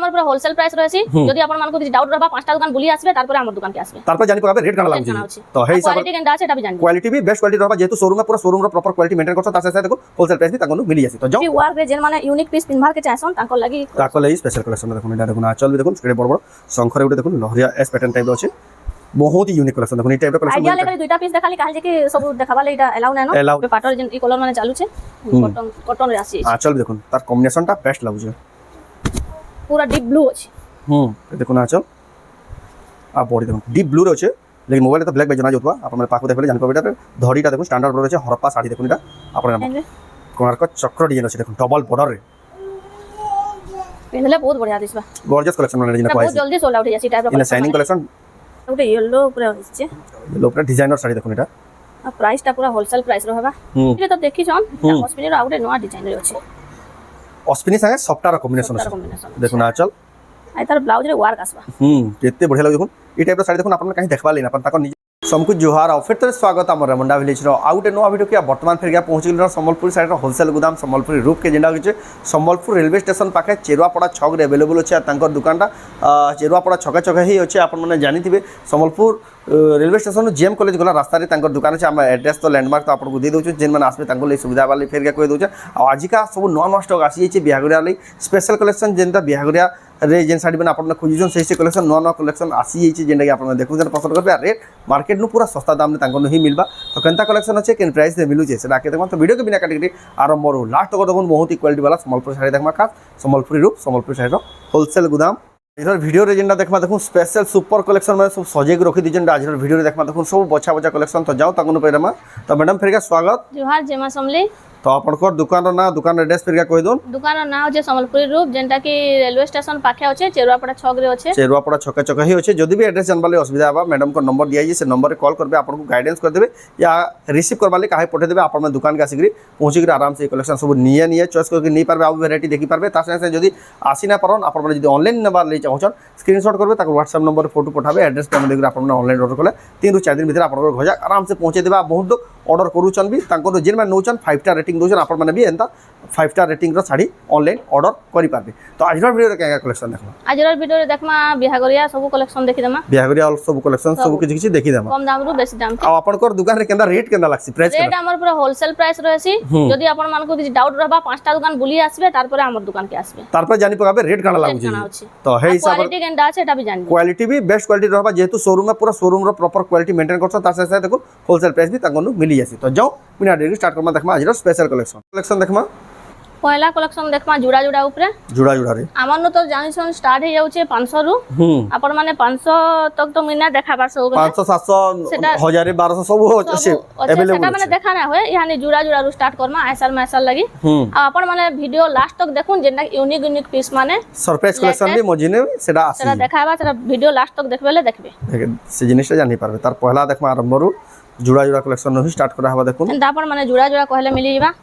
আমার পুরো wholesale price রয়েছে যদি আপন মানকো কিছু ডাউট রবা পাঁচটা দোকান বুলি আসবে তারপরে আমার দোকানকে আসবে তারপর জানি পাবে রেট কানা লাগুছি তো হেই হিসাব কোয়ালিটি কেনটা আছে এটা বি জানি क्वालिटी भी बेस्ट क्वालिटी रहबा जेतु शोरूम में पूरा शोरूम रो प्रॉपर क्वालिटी मेंटेन करछ तासे देखो होलसेल प्राइस भी ताकनु मिली जासी तो जाओ वर्क रे जेन माने यूनिक पीस पिनभार के चाहसन ताको लागि स्पेशल कलेक्शन देखो एटा देखो आचल भी देखो स्क्रे बड़ बड़ शंखरे उठे देखो लहरिया एस पैटर्न टाइप अछि बहुत ही यूनिक कलेक्शन देखो ई टाइप रो कलेक्शन आइडिया लेकर दुईटा पीस देखाली काहे जे सब देखाबाले एटा अलाउ नै न पाटर जेन ई कलर माने चालू छे कॉटन रे आसी आचल भी देखो तार कॉम्बिनेशन ता बेस्ट लागु छे पूरा डीप ब्लू अछि देखो आचल आ बॉडी देखो डीप ब्लू रे अछि लेकिन मोबाइल तो ब्लैक बेजना जोतवा अपन पाखो देखले जान पाबेटा धड़ीटा देखो स्टैंडर्ड रो छै हरप्पा साड़ी देखो एटा अपन कोणार्क चक्र डिजाइन अछि देखो डबल बॉर्डर रे पिनले बहुत बढ़िया दिसबा गॉर्जियस कलेक्शन माने जिना बहुत जल्दी सोल्ड आउट जासी टाइप रो इन शाइनिंग कलेक्शन ओटे येलो पूरा होइछे येलो पूरा डिजाइनर साड़ी देखो एटा आ प्राइस ता पूरा होलसेल प्राइस रो हबा इले तो देखि छन हॉस्पिटल रो आउटे नवा डिजाइन रे अछि ऑस्पिनी संगे सॉफ्टवेयर कॉम्बिनेशन देखो ना चल आई तार ब्लाउज रे वर्क आसबा केते बढ़िया लाग देखो ई टाइप रो साड़ी देखो अपन कहीं देखबा लेना अपन ताको समकु जोहार और फिर तो स्वागत हमर रमंडा विलेज रो आउट नो वीडियो के वर्तमान फिर गया पहुंच गेल संबलपुर साइड रो होलसेल गोदाम संबलपुर रूप के जेंडा होचे संबलपुर रेलवे स्टेशन पाखे चेरुआपड़ा छक रे अवेलेबल होचे तांकर दुकानटा चेरुआपड़ा छका छका ही होचे अपन माने जानिथिबे Sambalpur railway station JM college गला रास्ता रे तांकर दुकान छै हम एड्रेस तो लैंडमार्क तो आपन को दे दोछु जेन माने आसबे तांको ले सुविधा वाली फिर गया कोइ दोचे आ आजिका सब नॉन स्टॉक आसी छै बिहागुरिया ले स्पेशल कलेक्शन जेंता बिहागुरिया रे जेन साड़ी बना अपन खोजिजन से कलेक्शन नॉन कलेक्शन आसी छै जेंटा कि अपन देखु जन पसंद करबे रेट मार्केट नु पूरा सस्ता दाम में तांको नहीं मिलबा तो केनता कलेक्शन अछि केन प्राइस दे मिलु छै सेटा के देखम तो वीडियो के बिना काटी आरंभ करू लास्ट तक देखन बहुत ही क्वालिटी वाला संबलपुर साड़ी देखमा खास संबलपुरी रूप संबलपुर साड़ी रो होलसेल गोदाम इधर वीडियो रे जेंटा देखमा देखु स्पेशल सुपर कलेक्शन में सब सजे के रखी दिजन आज वीडियो रे देखमा देखु सब बछा बछा कलेक्शन तो जाओ ताकनु पैरमा तो मैडम फिर का स्वागत जोहार जेमा समली तो आपनकर दुकान रो ना दुकान एड्रेस फिर का कहि दोन दुकान रो ना होचे संबलपुरी रूप जेंटा कि रेलवे स्टेशन पाखे होचे चेरुआपड़ा छक रे होचे चेरुआपड़ा छका छका ही होचे जदी भी एड्रेस जानबाले असुविधा बा मैडम को नंबर दिया से नंबर रे कॉल करबे आपन को गाइडेंस कर देबे या रिसीव करबाले काहे पठे देबे आपन दुकान के आसीगरी पहुंची के आराम से कलेक्शन सब निया चॉइस करके नहीं पारबे आ वैरायटी देखि पारबे ता से जदी आसी ना परन आपन जदी ऑनलाइन नंबर ले चाहछन स्क्रीनशॉट करबे ताको व्हाट्सएप नंबर रे फोटो पठाबे एड्रेस पे देख आपन ऑनलाइन ऑर्डर करले 3 रु 4 दिन भीतर आपन घर आराम से पहुंचे देबा बहुत लोग ऑर्डर करूछन भी ताको जेन में नोचन 5 स्टार रेटिंग दोछन आपन माने भी एंता 5 स्टार रेटिंग रो साड़ी ऑनलाइन ऑर्डर करि पारबे तो आज वीडियो रे क्या कलेक्शन देखमा आज वीडियो रे देखमा बिहागरिया सब कलेक्शन देखि दमा बिहागरिया सब कलेक्शन सब किछि देखि दमा कम दाम रो बेसी दाम आ आपन को दुकान रे केंदा रेट केंदा लागसी प्राइस रेट हमर पूरा होलसेल प्राइस रहसी जदी आपन मान को किछि डाउट रहबा पांचटा दुकान बुली आसबे तारपरे हमर दुकान के आसबे तारपर जानि पकाबे रेट काना लागुछि तो हे हिसाब क्वालिटी केंदा আছে এটা भी जानि क्वालिटी भी बेस्ट क्वालिटी रहबा जेतु शोरूम में पूरा शोरूम रो प्रॉपर क्वालिटी मेंटेन करछ तासे से देखो होलसेल प्राइस भी तांगनु मिली जासी तो जाओ बिना देरी स्टार्ट करमा देखमा आज स्पेशल कलेक्शन देखमा पहला कलेक्शन देखमा जुड़ा जुड़ा ऊपर जुड़ा जुड़ा रे हमन तो जानिसन स्टार्ट हे जाउछे 500 रु अपन माने 500 तक तो मिना देखाबार सब 500 700 1000 1200 सब होछे अवेलेबल सेटा माने देखा ना होय यानी जुड़ा जुड़ा रु स्टार्ट करमा ऐसल मैसल लगी आ अपन माने वीडियो लास्ट तक देखुन जेना यूनिक यूनिक पीस माने सरप्राइज कलेक्शन भी मजिने सेटा आसी सेटा देखाबा सेटा वीडियो लास्ट तक देखबेले देखबे से जिनिसटा जानि पारबे तार पहला देखमा आरंभ रु जुड़ा जुड़ा कलेक्शन ही स्टार्ट करा हबा देखुन एंदा अपन माने जुड़ा जुड़ा कहले मिली जिबा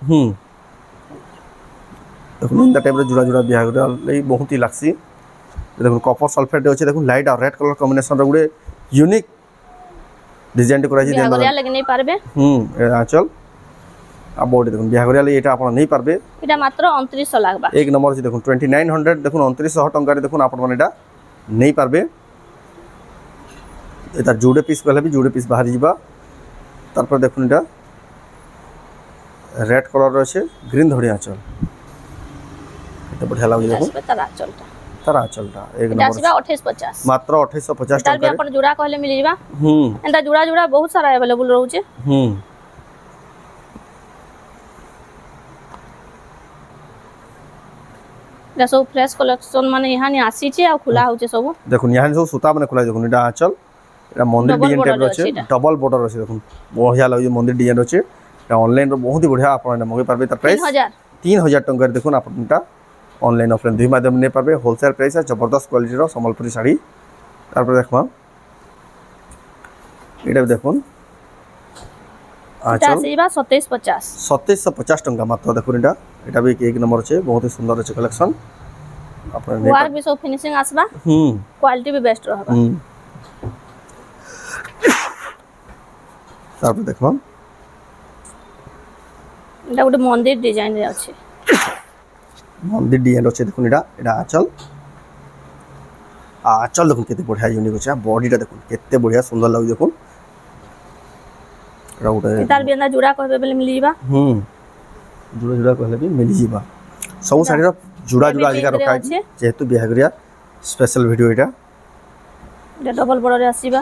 देखो इन टाइप रे जुड़ा जुड़ा बिहागुरा ले बहुत ही लागसी देखो कॉपर सल्फेट होचे देखो लाइट और रेड कलर कॉम्बिनेशन रो गुडे यूनिक डिजाइन करा छी देन बिहागुरिया लगे नहीं पारबे आचल आ बॉडी देखो बिहागुरिया ले एटा अपन नहीं पारबे एटा मात्र 2900 लागबा एक नंबर छी देखो 2900 देखो 2900 टंका रे देखो आपन माने एटा नहीं पारबे एटा जुड़े पीस कहले भी जुड़े पीस बाहर जीबा तार पर देखो एटा रेड कलर रो छे ग्रीन धड़ी आचल तो बढ़िया लाग देखो तारा चलता एक नंबर जासिबा 2850 मात्र 2850 तार भी अपन जुड़ा कहले मिल जिबा एंदा जुड़ा जुड़ा बहुत सारा अवेलेबल रहउचे जसो फ्रेश कलेक्शन माने यहां नि आसी छे आ खुला होचे सब देखो यहां सब सुता माने खुला देखो एटा आचल एटा मंदिर डिजाइन टाइप रो छे डबल बॉर्डर छे देखो बढ़िया लाग मंदिर डिजाइन रो छे एटा ऑनलाइन रो बहुत ही बढ़िया अपन मगे पारबे त प्राइस 3000 टंका देखो आपनटा ऑनलाइन ऑफलाइन दुई माध्यम ने पाबे होलसेल प्राइस है जबरदस्त क्वालिटी रो संबलपुरी साड़ी तार पर देखमा एटा देखुन आचल सीबा 2750 टंका मात्र देखुन एटा भी एक नंबर छे बहुत ही सुंदर छे कलेक्शन अपन वर्क भी सब फिनिशिंग आसबा क्वालिटी भी बेस्ट रहबा तार पर देखमा एटा गुटे मंदिर डिजाइन रे अछि मंदिर डिजाइन अच्छे देखो एटा आचल আঁচল দেখুন কেতে বঢ়িয়া ইউনিক আছে বডিটা দেখুন কেতে বঢ়িয়া সুন্দর লাগুଛି দেখুন এটা গোটে তার বিনা জোড়া কইবে বলে মিলি ଯିବା জোড়া জোড়া কহলে ବି ମିଳିଯିବା ସବୁ ଶାଢ଼ୀର ଜୁଡ଼ା ଜୁଡ଼ା ଆଜିକା ରଖା ହେଇଛି ଯେହେତୁ ବିହାଘରିଆ ସ୍ପେଶାଲ ଭିଡ଼ିଓ ଏଇଟା এটা ডবল বড়রে আসিবা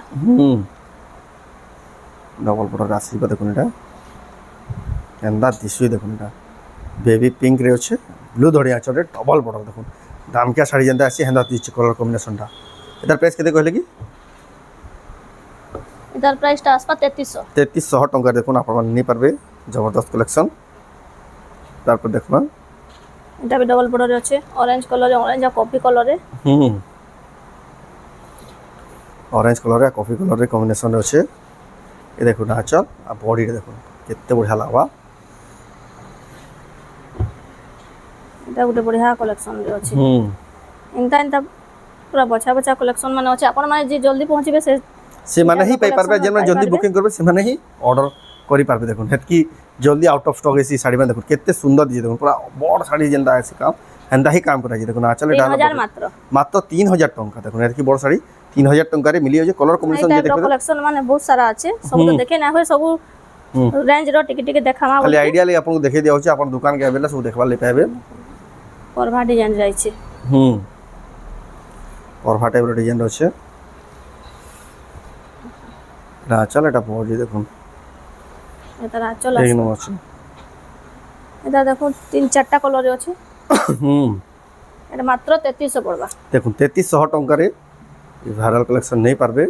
ডবল বর্ডর আসিবা দেখুন এটা কেন্দা দিশুই দেখুন এটা বেবি পিঙ্ক রে আছে ব্লু ধড়ি আঁচলে ডবল বর্ডর দেখুন দামকিয়া শাড়ি যেটা আছে হেন্দা দিচ্ছে কলর কম্বিনেশনটা এটার প্রাইস কেতে কইলে কি এটার প্রাইসটা আসবা 3300 3300 টঙ্কা দেখুন আপনারা নিয়ে পারবে জবরদস্ত কালেকশন তারপর দেখুন এটা বি ডবল বর্ডরে আছে অরেঞ্জ কালারে অরেঞ্জ আর কফি কালারে অরেঞ্জ কালারে কফি কালারে কম্বিনেশন আছে এ দেখুন আঁচল আর বডিটা দেখুন কেতে বঢ়িয়া লাগবা এটা গোটে বঢ়িয়া কলেকশন রে আছে ইনতা ইনতা পুরা বছা বছা কলেকশন মানে আছে আপন মানে যে জলদি পৌঁছিবে সে মানে হি পাই পারবে যে মানে জলদি বুকিং করবে সে মানে হি অর্ডার করি পারবে দেখুন হেতকি জলদি out of stock AC sari মানে দেখুন কেতে সুন্দর দিয়ে দেখুন পুরা বড় শাড়ি যেটা আছে কাম হেন্দা হি কাম করা যায় দেখুন আঁচলে ডাল 3000 মাত্র মাত্র 3000 টঙ্কা দেখুন এর কি বড় শাড়ি 3000 টঙ্কারে মিলি যাচ্ছে কলর কম্বিনেশন যে দেখবেন কলেকশন মানে বহুত সারা আছে সব তো দেখে না হয় সব রেঞ্জ র টিকে টিকে দেখামা খালি আইডিয়ালি আপনাকে দেখাই দেওয়া হচ্ছে আপনার দোকান কে আবেলা সব দেখবার লে পাবে পরভা ডিজাইন রয়েছে পরভা টাইপের ডিজাইন রয়েছে এটা আঁচল এটা বডি দেখুন এটা আঁচল এই আছে নাম আছে এটা দেখুন 3-4টা কালার আছে এটা মাত্র 3300 পড়বা দেখুন 3300 টঙ্কারে এই ভাইরাল কালেকশন নেই পারবে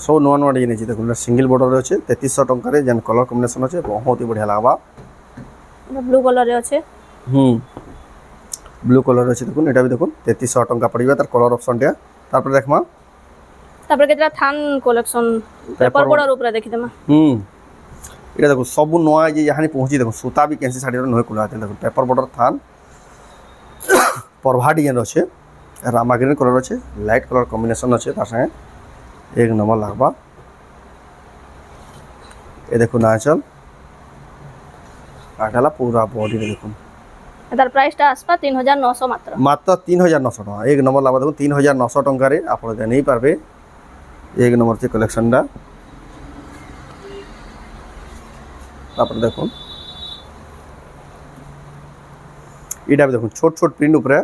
সব নূয়া নূয়া ডিজাইন আছে দেখুন এটা সিঙ্গেল বর্ডর আছে 3300 টঙ্কারে যেন কলর কম্বিনেশন আছে বহুত হি বঢ়িয়া লাগবা এটা ব্লু কালারে আছে ব্লু কালার আছে দেখুন এটা বি দেখুন 3300 টঙ্কা পড়িবা তার কলর অপশনটা তারপরে দেখমা তারপরে কেটা থান কালেকশন পেপার বর্ডার উপরে দেখি দেমা এটা দেখুন সব নয়া যে এখানে পৌঁছি দেখুন সুতা বি কেনসি শাড়ির নয় খোলা আছে দেখুন পেপার বর্ডর থান পরভা ডিজাইন আছে রামা গ্রিন কালার আছে লাইট কালার কম্বিনেশন আছে তার সঙ্গে এক নম্বর লাগবা এ দেখুন আঁচল আটালা পুরা বডি দেখুন এটার প্রাইসটা আসবা 3900 মাত্র মাত্র 3900 টাকা এক নম্বর লাগবা দেখুন 3900 টঙ্কারে আপনারা নেই পারবে এক নম্বর যে কালেকশনটা তারপরে দেখুন এটা দেখুন ছোট ছোট প্রিন্ট উপরে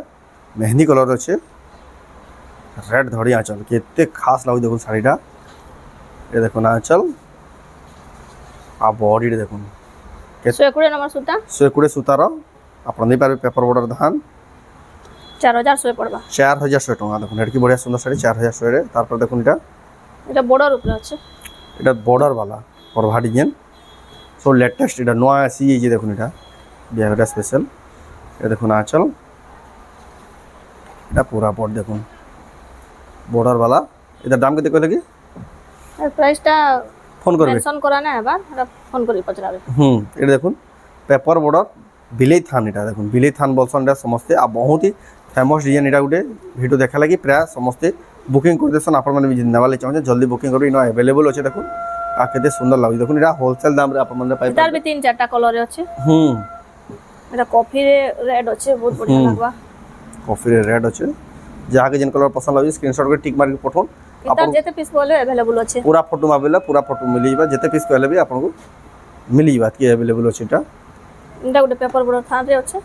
মেহেন্দি কালার আছে রেড ধড়ি আঁচল কেতে খাস লাগুছে দেখুন শাড়িটা এ দেখুন আঁচল আর বডিটা দেখুন 120 নম্বর সুতা 120 সুতার আপনার নেই পারবে পেপার বর্ডার ধান 4100 পড়বা 4100 টাকা দেখুন এটা কি বড়িয়া সুন্দর শাড়ি 4100 এর তারপর দেখুন এটা বর্ডার উপরে আছে এটা বর্ডার वाला পরভা ডিজাইন সো লেটেস্ট এটা নয়া আসি এই যে দেখুন এটা বিয়াগটা স্পেশাল এটা দেখুন আঁচল এটা পুরা বড় দেখুন বর্ডার वाला এটার দাম কত কইলে কি এর প্রাইসটা ফোন করবে মেনশন করা না এবার এটা ফোন করে পচরাবে এটা দেখুন পেপার বর্ডার বিলেই থান এটা দেখুন বিলেই থান বলছেন এটা সমস্তে আর বহুত হি ফেমস ডিজাইন এটা গোটে ভিডিও দেখা লাগি প্রায় সমস্তে বুকিং করে দেন আপনার মানে নেওয়ালে চাচ্ছেন জলদি বুকিং করবে ইনো अवेलेबल আছে দেখুন আর কেতে সুন্দর লাগুছে দেখুন এটা হোলসেল দাম রে আপনার মানে পাইবে এটার বি 3-4টা কালার আছে এটা কফি রেড আছে বহুত বড়িয়া লাগবা কফি রেড আছে যাহাকে যেন কালার পছন্দ লাগে স্ক্রিনশট করে টিক মার্ক পঠান এটার যেতে পিস বলে अवेलेबल আছে पूरा फोटो माबेला पूरा फोटो मिल जाइबा जेते पीस कहले भी आपन को मिल जाइबा कि अवेलेबल আছে এটা এটা গোটে পেপার বর্ডার থান রে আছে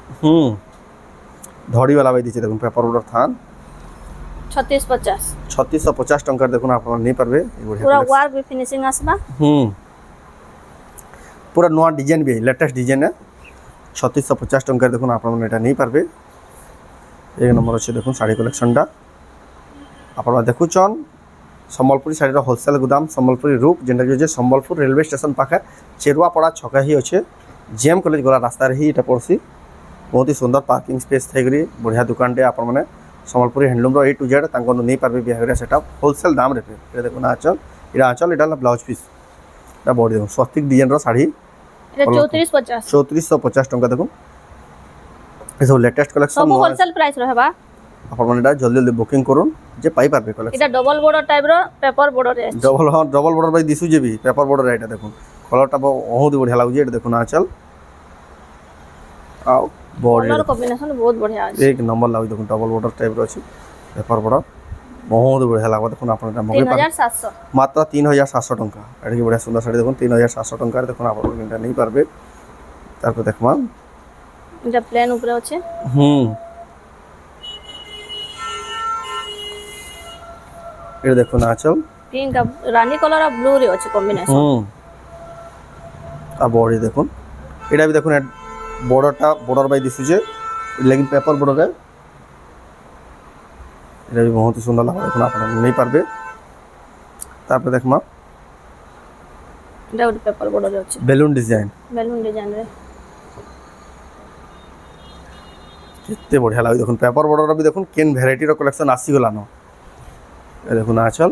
ধড়ি वाला বাই দিছে দেখুন পেপার বর্ডার থান 3650 3650 টাকার দেখুন আপনারা নেই পারবে পুরা ওয়ার্ক বি ফিনিশিং আসবা पूरा नया डिजाइन भी लेटेस्ट डिजाइन है 3650 টাকার দেখুন আপনারা এটা নেই পারবে এক নম্বর আছে দেখুন শাড়ি কালেকশনটা আপনারা দেখুছন সম্বলপুরি শাড়ির হোলসেল গুদাম সম্বলপুরি রূপ যেটা যে সম্বলপুর রেলওয়ে স্টেশন পাখে চেরুয়াপড়া ছকা হি আছে জেএম কলেজ গলা রাস্তার হি এটা পড়ছি बहुत ही सुंदर पार्किंग स्पेस थी बढ़िया दुकान आप Sambalpuri handloom A to Z नहीं पार्बे बिहार सेटअप होलसेल दाम रे ये देखो आंचल ये आंचल ये ब्लाउज पिस बॉडी देखो स्वस्तिक डिजाइन शाड़ी 3450 टका देखो ये सब लेटेस्ट कलेक्शन सब होलसेल प्राइस रहबा अपन जल्दी जल्दी बुकिंग करूँ जे पाई पार्बे कलेक्शन এটা ডবল বর্ডার টাইপ র পেপার বর্ডার আছে डबल हां डबल बॉर्डर भाई दिसु जे भी पेपर बॉर्डर এটা দেখুন কলারটা বহুত बढ़िया लागु এটা দেখুন आंचल आ बॉर्डर कलर कॉम्बिनेशन बहुत बढ़िया আছে एक नंबर लागु देखुन डबल बॉर्डर टाइप रो अछि পেপার বর্ডর বহুত বঢ়িয়া লাগবে দেখুন আপনার এটা মগে 3700 মাত্র 3700 টঙ্কা এটা কি বঢ়িয়া সুন্দর শাড়ি দেখুন 3700 টঙ্কার দেখুন আপনারা এটা নেই পারবে তারপর দেখমা এটা প্লেন উপরে আছে এটা দেখুন আঁচল পিঙ্ক রানী কলর আর ব্লু রে আছে কম্বিনেশন আর বডি দেখুন এটা भी দেখুন বর্ডর বাই দিছে লেকিন পেপার বর্ডর এটা भी बहुत ही সুন্দর লাগে দেখুন আপনারা নেই পারবে তারপর দেখমা এটা ওটা পেপার বর্ডর আছে বেলুন ডিজাইন রে কেতে বঢ়িয়া লাগে দেখুন পেপার বর্ডর भी দেখুন কেন ভ্যারাইটির কলেকশন আসি গলানো এ দেখুন আঁচল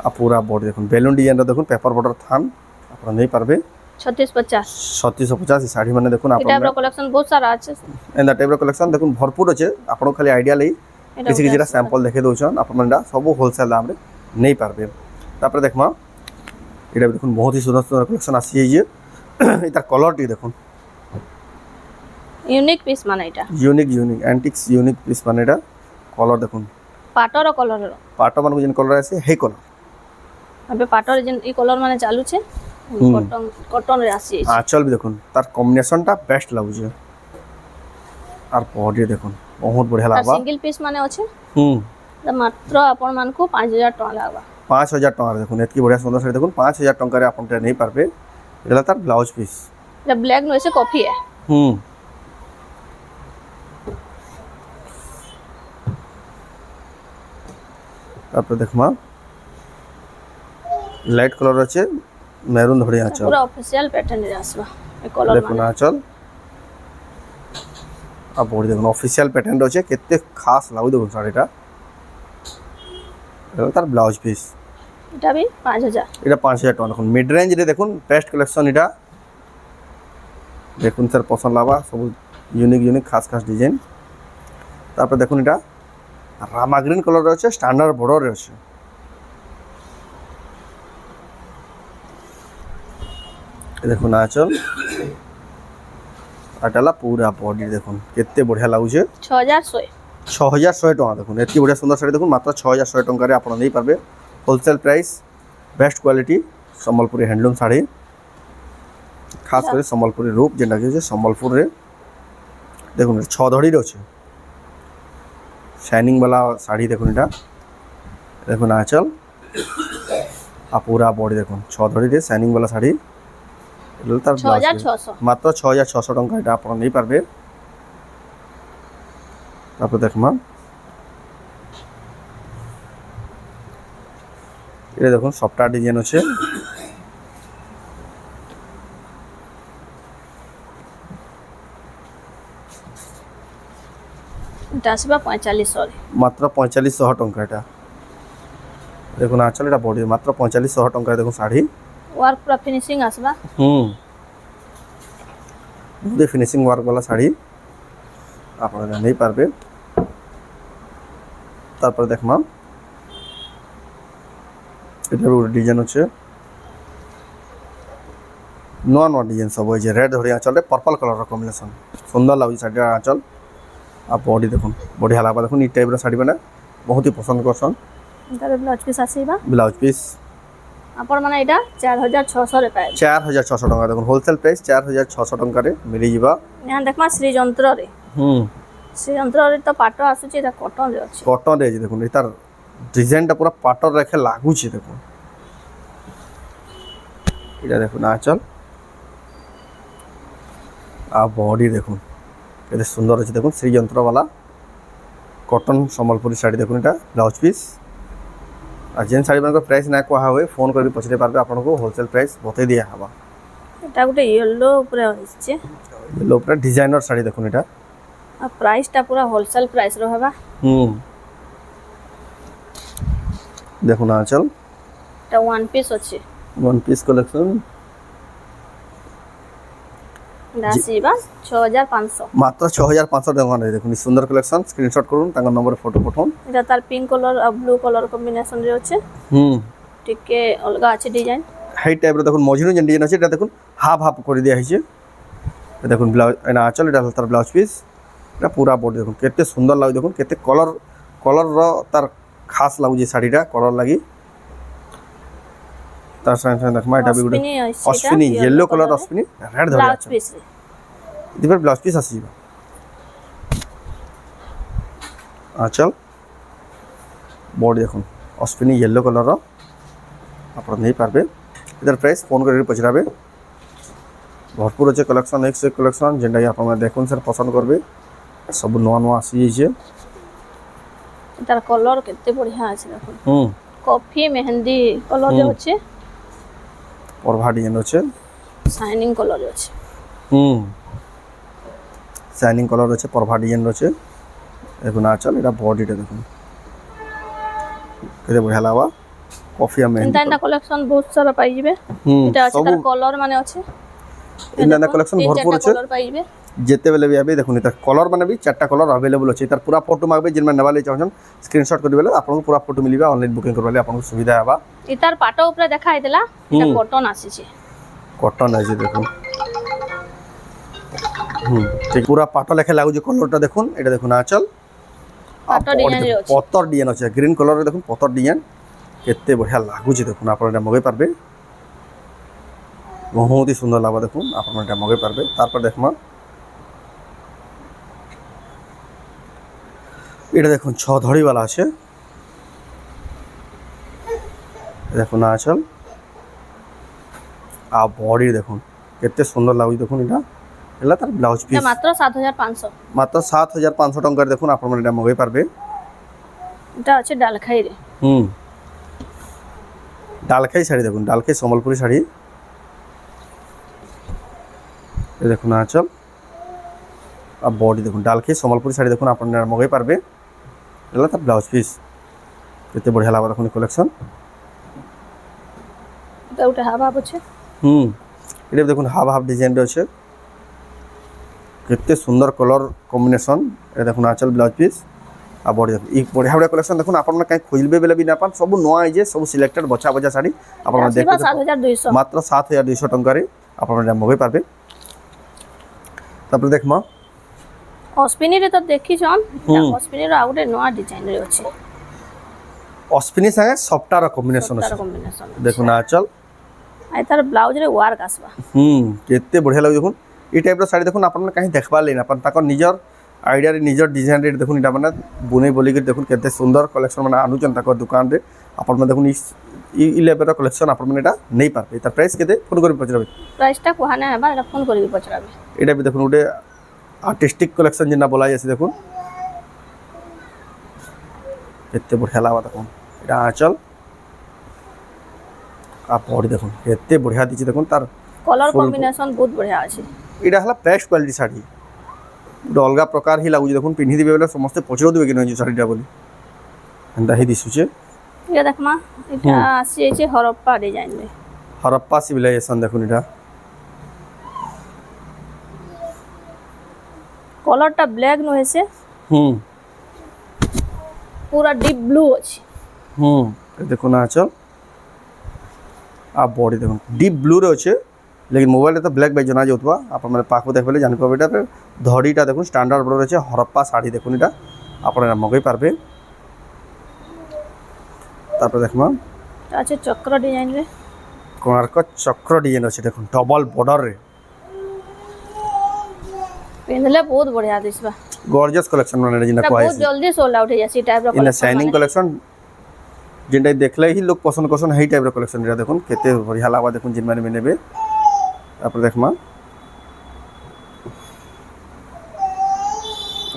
আর পুরা বডি দেখুন বেলুন ডিজাইনটা দেখুন পেপার বর্ডর থান আপনারা নেই পারবে 3650 3650 শাড়ি মানে দেখুন এটা আপনারা টাইপর কালেকশন বহুত সারা আছে এন্ড টাইপর কালেকশন দেখুন ভরপুর আছে আপনারা খালি আইডিয়া লই কিছু কিছুটা স্যাম্পল দেখে দউছন আপনারা সব হোলসেল দামরে নেই পারবে তারপরে দেখমা এটা দেখুন বহুত হি সুন্দর সুন্দর কালেকশন আসি এই যে এটা কলরটি দেখুন ইউনিক পিস মানে এটা ইউনিক অ্যান্টিক্স ইউনিক পিস মানে এটা কলর দেখুন পাটর কলর পাটো মানে যেন কলর আছে সেই কলর আবে পাটর যেন এই কলর মানে চালু আছে কটন রে আসি আঁচল भी দেখুন তার কম্বিনেশনটা বেস্ট লাগুছে আর বডি দেখুন বহুত বঢ়িয়া লাগবা সিঙ্গেল পিস মানে আছে হুম মাত্র আপন মানকু 5000 টাকা লাগবা 5000 টাকা দেখুন এতকি বঢ়িয়া সুন্দর শাড়ি দেখুন 5000 টাকারে আপনারা নেই পারবে এটা তার ব্লাউজ পিস এটা ব্ল্যাক নইছে কফি है হুম তারপর দেখমা লাইট কালার আছে মেরুন ধরে আঁচল পুরো অফিশিয়াল প্যাটার্ন রে আসবা এই কলর দেখুন আঁচল আর বডি দেখুন অফিশিয়াল প্যাটার্ন আছে কেতে খাস লাগু দেখুন শাড়িটা এটা তার ব্লাউজ পিস এটা भी 5000 এটা 5000 টাকা দেখুন মিড রেঞ্জ রে দেখুন বেস্ট কালেকশন এটা দেখুন স্যার পছন্দ লাগবা সব ইউনিক খাস ডিজাইন তারপর দেখুন এটা রামা গ্রিন কালার আছে স্ট্যান্ডার্ড বর্ডার আছে দেখুন আঁচল আটালা পুরা বডি দেখুন কেতে বঢ়িয়া লাগুছে 6100 6100 টাকা দেখুন এতকি বঢ়িয়া সুন্দর শাড়ি দেখুন মাত্র 6100 টাকারে আপনারা নেই পারবে wholesale price best quality Sambalpuri handloom sari খাস করে সম্বলপুরি রূপ যেটা কি হচ্ছে সম্বলপুরে দেখুন 6 ধড়ির আছে শাইনিং वाला শাড়ি দেখুন এটা দেখুন আঁচল আর পুরা বডি দেখুন 6 ধড়ির শাইনিং वाला শাড়ি এটা তার 6600 মাত্র 6600 টাকা এটা আপনারা নেই পারবে তারপর দেখমা এটা দেখুন সফটওয়্যার ডিজাইন আছে এটা আসবা 4500 রে মাত্র 4500 টাকা এটা দেখুন আঁচল এটা বডি মাত্র 4500 টাকা দেখুন শাড়ি ওয়ার্ক পুরো ফিনিশিং আসবা বুঝে ফিনিশিং ওয়ার্ক वाला শাড়ি আপনারা নেই পারবে তারপর দেখমা এটার ডিজাইন আছে নন ডিজাইন সব ওই যে রেড ধরে আঁচলে পার্পল কালার কম্বিনেশন সুন্দর লাগুছে শাড়িটা আঁচল আর বডি দেখুন বডি হালাবা দেখুন এই টাইপের শাড়ি মানে বহুত হি পছন্দ করছন এটার ব্লাউজ পিস আসিবা ব্লাউজ পিস আপন মানে এটা 4600 রে পায় 4600 টাকা দেখুন হোলসেল প্রাইস 4600 টাকারে মিলি যাবা यहाँ देखमा श्रीযন্ত্র রে শ্রীযন্ত্র রে তো পাট আসুଛି এটা কটন রে আছে কটন রে দেখুন এটার ডিজাইনটা পুরো পাটর রেখে লাগুছে দেখুন এটা দেখুন আঁচল আর বডি দেখুন এটা সুন্দর আছে দেখুন শ্রীযন্ত্র वाला কটন সম্বলপুরি শাড়ি দেখুন এটা ব্লাউজ পিস আর যেন শাড়ি ମାନଙ୍କ প্রাইস না কোয়া হয় ফোন করে পছরে পারবে আপনাকে হোলসেল প্রাইস বতাই দিয়া হবা এটা গোটে ইয়েলো উপরে হইছে ইয়েলো উপরে ডিজাইনার শাড়ি দেখুন এটা আর প্রাইসটা পুরো হোলসেল প্রাইস র হবা দেখুন আঁচল এটা ওয়ান পিস আছে ওয়ান পিস কালেকশন দাসিবা 6500 মাত্র 6500 টাকা দেখুন সুন্দর কালেকশন স্ক্রিনশট করুন তার নম্বরে ফটো পাঠান এটা তার পিঙ্ক কালার আর ব্লু কালার কম্বিনেশন রে আছে টিকে অলগা আছে ডিজাইন হাই টাইপের দেখুন মজনু যে ডিজাইন আছে এটা দেখুন হাফ হাফ করে দেওয়া হয়েছে দেখুন ব্লাউজ এটা আঁচল এটা তার ব্লাউজ পিস এটা পুরা বডি দেখুন কেতে সুন্দর লাগুଛି দেখুন কেতে কলর তার খাস লাগুଛି ଶାଢ଼ୀଟା কলর লাগি তার সাথে দেখমা এটা be good Ashwini yellow colour Ashwini red ধরে ব্লাউজ আছে পিস রে দিবার ব্লাউজ পিস আসি আঁচল বডি দেখুন অশ্বিনী येलो কলর আপনারা নেই পারবে এটার প্রাইস ফোন করে পচরাবে ভরপুর আছে কলেকশন এক সে কলেকশন যেটা আপনারা দেখুন স্যার পছন্দ করবে সব নয়া নয়া আসি যাইছে তার কলর কেতে বঢ়িয়া আছে দেখুন হুম কফি মেহেন্দি কলর যে আছে পরভা ডিজাইন আছে শাইনিং কলর আছে হুম শাইনিং কলর আছে পরভা ডিজাইন আছে দেখুন আঁচল এটা বডিটা দেখুন কেতে বঢ়িয়া লাগবা কফি আর মেহেন্দি এন্তা কালেকশন বহুত সারা পাই যাবে হুম এটা আছে তার কলর মানে আছে ইন্ডিয়ান কালেকশন ভরপুর আছে কলর পাই যাবে যেতেবেলে বি আবে দেখুন এটা কলর মানে বি চারটা কলর আভেলেবল আছে তার পুরা ফটো মাগবে যেন নেবা লাগি চাহন স্ক্রিনশট করে দেবেলে আপনাকে পুরা ফটো মিলিবা অনলাইন বুকিং করবালে আপনাকে সুবিধা হবা এটার পাটো উপরে দেখাই দেলা এটা কটন আসিছে কটন আছে দেখুন ঠিক পুরা পাটো লেখা লাগুছে কলরটা দেখুন এটা দেখুন আঁচল পাটো ডিজাইন রে আছে পতর ডিজাইন আছে গ্রিন কলরে দেখুন পতর ডিজাইন কেতে বঢ়িয়া লাগুছে দেখুন আপনারা এটা মগাই পারবে বহুত সুন্দর লাগবে দেখুন আপনারা এটা মগাই পারবে তারপর দেখমা এটা দেখুন ছ ধড়িওয়ালা আছে দেখুন আঁচল আর বডি দেখুন কেতে সুন্দর লাগুছে দেখুন এটা এলা তার ব্লাউজ পিস এটা মাত্র 7500 মাত্র 7500 টাকার দেখুন আপনারা এটা মগাই পারবে এটা আছে ডালখাই রে ডালখাই শাড়ি দেখুন ডালখাই সম্বলপুরি শাড়ি এই দেখুন আঁচল আর বডি দেখুন ডালখাই সম্বলপুরি শাড়ি দেখুন আপনারা মগাই পারবে এলা তার ব্লাউজ পিস কেতে বঢ়িয়া লাগবে দেখুন কালেকশন এটা ওটা হাফ হাফ আছে এটা দেখুন হাফ হাফ ডিজাইন আছে কেতে সুন্দর কলর কম্বিনেশন এটা দেখুন আঁচল ব্লাউজ পিস আর বডি দেখুন এই বঢ়িয়া বঢ়িয়া কালেকশন দেখুন আপনারা কাই খুঁজবে বেলে বি না পান সব নয়া আইছে সব সিলেক্টেড বছা বছা শাড়ি আপনারা দেখতে 7200 মাত্র 7200 টাকারে আপনারা এটা মগাই পারবে তারপরে দেখমা অস্পিনি রে তো দেখিছন অস্পিনি র আউটে নয়া ডিজাইন রে আছে অস্পিনি সঙ্গে সফটার কম্বিনেশন আছে কম্বিনেশন দেখুন আঁচল আই তার ব্লাউজ রে ওয়ার্ক আসবা কেতে বঢ়িয়া লাগে দেখুন এই টাইপর শাড়ি দেখুন আপনারা কাহি দেখবা লেন আপন তাকর নিজর আইডিয়া নিজর ডিজাইন রে দেখুন এটা মানে বুনে বলি করে দেখুন কেতে সুন্দর কালেকশন মানে আনুচন তাকর দোকান রে আপন মানে দেখুন ই লেভেল কালেকশন আপন মানে এটা নেই পারবে তার প্রাইস কেতে ফোন করে পচরাবে প্রাইসটা কোহানে হেবা এটা ফোন করিবি পচরাবে এটা বি দেখুন ওটে আর্টিস্টিক কালেকশন যেটা বলা যাচ্ছে দেখুন কেতে বঢ়িয়া লাগবা দেখুন এটা আঁচল আর বডি দেখুন কেতে বঢ়িয়া দিচ্ছে দেখুন তার কলর কম্বিনেশন বহুত বঢ়িয়া আছে এটা হলা ফ্রেশ কোয়ালিটি শাড়ি গোটে অলগা প্রকার হি লাগুছে দেখুন পিন্ধি দিবে বলে সমস্তে পচরাও দিবে কিনা এই শাড়িটা বলি এন্তা হি দিশুছে এটা দেখমা এটা আসিছে হরপ্পা ডিজাইন রে হরপ্পা সিভিলাইজেশন দেখুন এটা কলরটা ব্ল্যাক ন হইছে পুরা ডিপ ব্লু আছে দেখুন আঁচল আর বডি দেখুন ডিপ ব্লু রে আছে लेकिन मोबाइल तो ब्लैक बाई जना जाऊा आप पाक देखे जानी पाबे এটা ধড়িটা দেখুন স্ট্যান্ডার্ড বড় রয়েছে হরপ্পা শাড়ি দেখুন এটা আপনারা মগাই পারবে তারপর দেখমা আছে চক্র ডিজাইন রে কোণার্ক চক্র ডিজাইন আছে দেখুন ডবল বর্ডার রে পিনলে বহুত বঢ়িয়া দিছবা গর্জিয়াস কালেকশন মানে যেটা কোয়া বহুত জলদি সোল্ড আউট হই যাচ্ছে এই টাইপর ইন শাইনিং কালেকশন যেটা দেখলে হি লোক পছন্দ করছেন এই টাইপর কালেকশন এটা দেখুন কেতে বঢ়িয়া লাগবা দেখুন জিন মানে নেবে তারপর দেখমা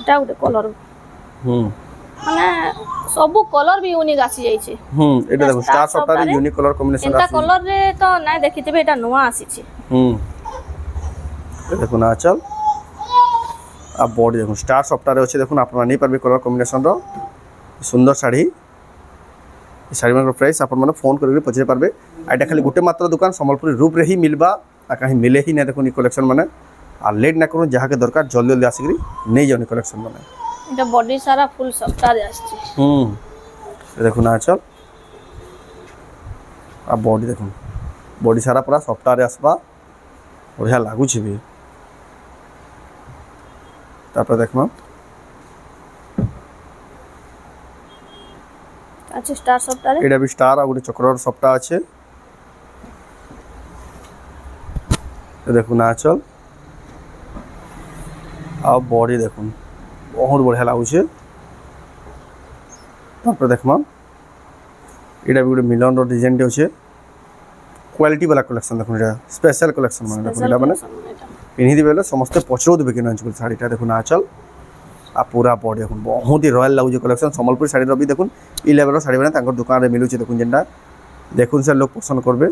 এটা ওটা কলর মানে সবু কলর भी यूनिक আসি যাইছে এটা দেখুন star softer unique colour combination আছে এটা কলর রে তো নাই দেখিতেবে এটা নয়া আসিছে এটা দেখুন আঁচল আর বডি দেখুন স্টার সফটারে আছে দেখুন আপনারা নেই পারবে কলর কম্বিনেশন র সুন্দর শাড়ি এই শাড়ি মানের প্রাইস আপন মানে ফোন করে পচরে পারবে এটা খালি গোটে মাত্র দোকান সম্বলপুরি রূপ রে হি মিলবা আর কাহি মিলে হি না দেখুন এই কালেকশন মানে আর লেট না করুন যাহাকে দরকার জলদি জলদি আসিকি নেই যাও কালেকশন মানে এটা বডি সারা ফুল সফটারে আসছে দেখুন আঁচল আর বডি দেখুন বডি সারা পুরা সফটারে আসবা বঢ়িয়া লাগুছে বি তারপরে দেখমা আছে স্টার সফটারে এটা বি স্টার আর গোটে চক্রর সবটা আছে দেখুন আঁচল আর বডি দেখুন বহুত বঢ়িয়া লাগুছে তারপরে দেখমা এটা বি গোটে মিলনর ডিজাইনটি আছে কোয়ালিটি বালা কলেকশন দেখুন এটা স্পেশাল কলেকশন মানে দেখুন এটা মানে পিন্ধি দিবে বেলে সমস্তে পছরও দেবে কিনা আঁচল শাড়িটা দেখুন আঁচল আর পুরা বডি দেখুন বহুত হি রয়াল লাগুছে কলেকশন সম্বলপুর শাড়ির বি দেখুন ই লেভেলর শাড়ি মানে তাঙ্কর দোকানে মিলুছে দেখুন যেটা দেখুন সে লোক পছন্দ করবে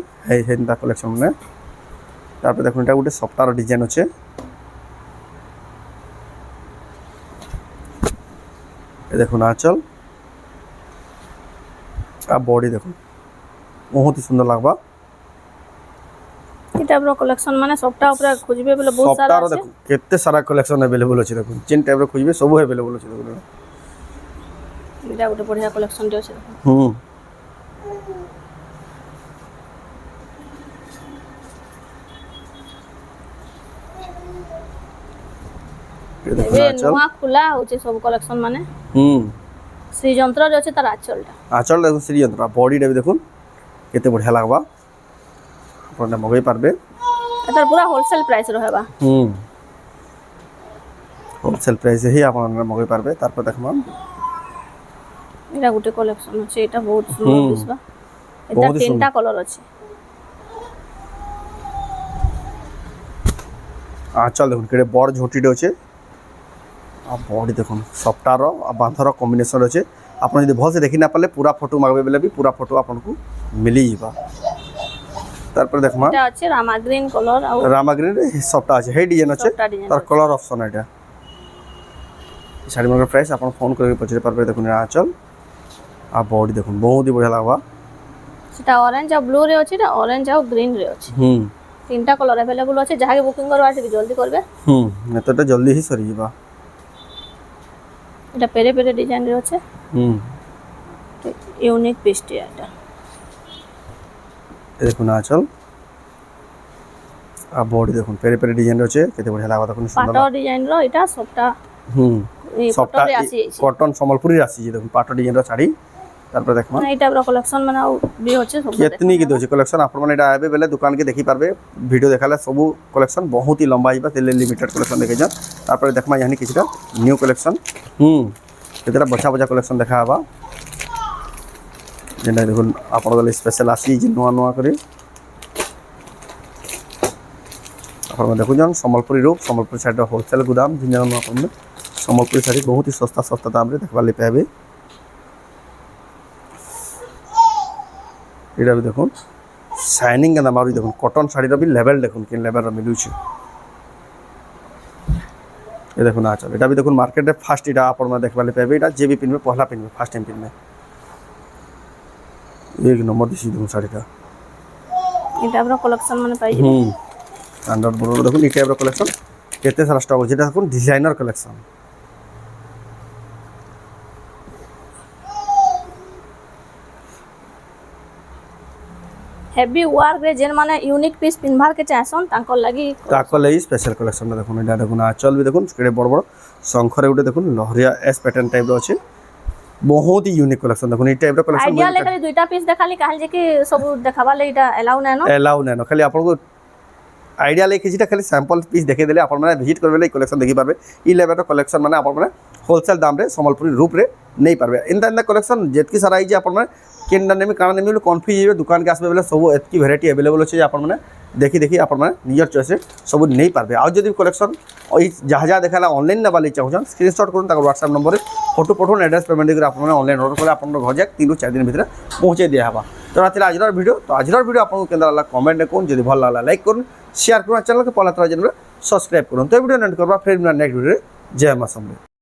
হেনটা কলেকশন মানে তারপরে দেখুন এটা গোটে সপ্তাহর ডিজাইন আছে দেখুন আঁচল আর বডি দেখুন বহুত সুন্দর লাগবা এটা পুরো কালেকশন মানে সবটা উপরে খুঁজবে বলে বহুত সারা সপ্তাহর আছে দেখুন কেতে সারা কালেকশন अवेलेबल আছে দেখুন যেন টাইপর খুঁজবে সব अवेलेबल আছে দেখুন এটা ଗୋଟେ বঢ়িয়া কালেকশন আছে হুম এটা দেখুন ଏବେ আঁচল ନୂଆ ଖୋଲା ହଉଛି ସବୁ କଲେକ୍ସନ ମାନେ হুম ଶ୍ରୀଯନ୍ତ୍ରରେ ଅଛି ତାର ଆଞ୍ଚଳଟା আঁচল দেখুন শ্রীযন্ত্র বডিটা বি দেখুন কেতে বঢ়িয়া লাগবা আপনারা মগাই পারবে এটার পুরা হোলসেল প্রাইস রহেবা হুম হোলসেল প্রাইসে হি আপনারা মগাই পারবে তারপর দেখমা এটা ଗୋଟେ କଲେକ୍ସନ ଅଛି এটা ବହୁତ ସୁନ୍ଦର ଦିଶବା এটা ବହୁତ ତିନଟା କଲର ଅଛି আঁচল দেখুন কেটে বড় ঝুঁটিটা আছে আর বডি দেখুন সফটার আর বাঁধর কম্বিনেসন আছে আপনার যদি ভালসে দেখি না পারলে পুরা ফটো মাগবে বেলে বি পুরা ফটো আপনাকে মিলি যাবা তারপরে দেখমা এটা ଅଛି রামা গ্রিন কলর ଆଉ রামাগ্রিন সবটা আছে হেই ডিজাইন আছে সবটা ডিজাইন তার কালার অপশন এটা শাড়ি মার্কেট প্রাইস আপনার ফোন করে পচারে পারবে দেখুন এটা আঁচল আর বডি দেখুন বহুত বঢ়িয়া লাগবা সেটা অরেঞ্জ আর ব্লু রে ଅଛି এটা অরেঞ্জ আর গ্রিন রে ଅଛି হুম তিনটা কলর अवेलेबल ଅଛି যাহাকে বুকিং করবা আছে জলদি করবে হুম এতটা জলদি হি সরি যাবা এটা পেরে পেরে ডিজাইন রে আছে হুম ইউনিক পিসটি এটা এই দেখুন আঁচল আর বডি দেখুন পেরে পেরে ডিজাইন আছে কেতে বঢ়িয়া লাগবা দেখুন সুন্দর পাট ডিজাইন র এটা সবটা হুম এই সবটা পটরে আসি ଯାଇଛି কটন সম্বলপুরি আসিছে দেখুন পাট ডিজাইনর শাড়ি তারপরে দেখমা এই টাইপর কলেকশন মানে ଆଉ ବି ଅଛି ସବୁ কেতনি কি দଉଛି কলেকশন আপন মানে এটা আবে বেলে দোকান কে দেখি পারবে ভিডিও দেখালে সবু কলেকশন বহুত হি লম্বা হইবা তেলে লিমিটেড কলেকশন দেখে যান তারপরে দেখমা ইয়ানি কিছুটা নিউ কলেকশন কেতটা বছা বছা কলেকশন দেখা হবা যেটা দেখুন আপনার গলে স্পেশাল আসি যে নয়া নয়া করে আপনারা দেখুন যান সম্বলপুরি রূপ সম্বলপুরি শাড়ি হোলসেল গুদাম जिन अपन সম্বলপুরি শাড়ি बहुत ही सस्ता सस्ता दाम रे देखबा ले पाबे এটা भी দেখুন শাইনিং के नाम देखुन कॉटन শাড়ির भी लेवल देखुन कि लेवल मिलुछि ये देखुन आचल এটা भी देखुन मार्केट रे फास्ट এটা आपन में देखबा ले पाबे এটা जे भी पिनबे पहला पिनबे फर्स्ट टाइम पिनबे एक नंबर दिसी देखुन শাড়িটা এটা পুরো কলেকশন মানে পাই अंडर बोर्ड देखुन ई टाइप रो कलेक्शन केते सारा स्टॉक जेटा देखुन डिजाइनर कलेक्शन हेवी वर्क रे जेन माने यूनिक पीस पिनभार के चाहसन तांकर लागि ताको लई स्पेशल कलेक्शन देखुन एटा देखुन आचल भी देखुन केडे बड़ बड़ शंखरे उठे देखुन लहरिया एस पैटर्न टाइप रो अछि बहुत ही यूनिक कलेक्शन देखुन ई टाइप रो कलेक्शन आइडिया ले खाली दुईटा पीस देखाली काहे जे कि सब देखाबा ले इटा अलाउ नै न एलाउ नै न खाली आपन को आइडिया ले किछटा खाली सैंपल पीस देखे देले आपन माने विजिट करबे ले कलेक्शन देखि पारबे ई लेवल रो कलेक्शन माने आपन माने होलसेल दाम रे संबलपुरी रूप रे नहीं पारबे इन कलेक्शन जेतकी सारा आई जे आपन माने केनडा नेमी काना नेमी बोले कन्फ्यूज हे दुकान के आसबे बेले सब एतकी वैरायटी अवेलेबल अछि आपन माने देखि देखि आपन माने नियर चॉइस सब नहीं पारबे आ जदि कलेक्शन ओई जहा जहा देखाला ऑनलाइन ना वाली चाहछन स्क्रीनशॉट करून ताको WhatsApp नंबर रे फोटो पठोन एड्रेस पेमेंट देकर आपन माने ऑनलाइन ऑर्डर करे आपन घर जाक 3 ରୁ 4 दिन भीतर पहुंचे दिया हबा तो रातिला आजर वीडियो तो आजर वीडियो आपन को केंदा लागला कमेंट कोन जदि भल लागला लाइक करून शेयर करून चैनल के पहला तरह जन सब्सक्राइब करून तो वीडियो एंड करबा फिर नेक्स्ट वीडियो जय मां समले।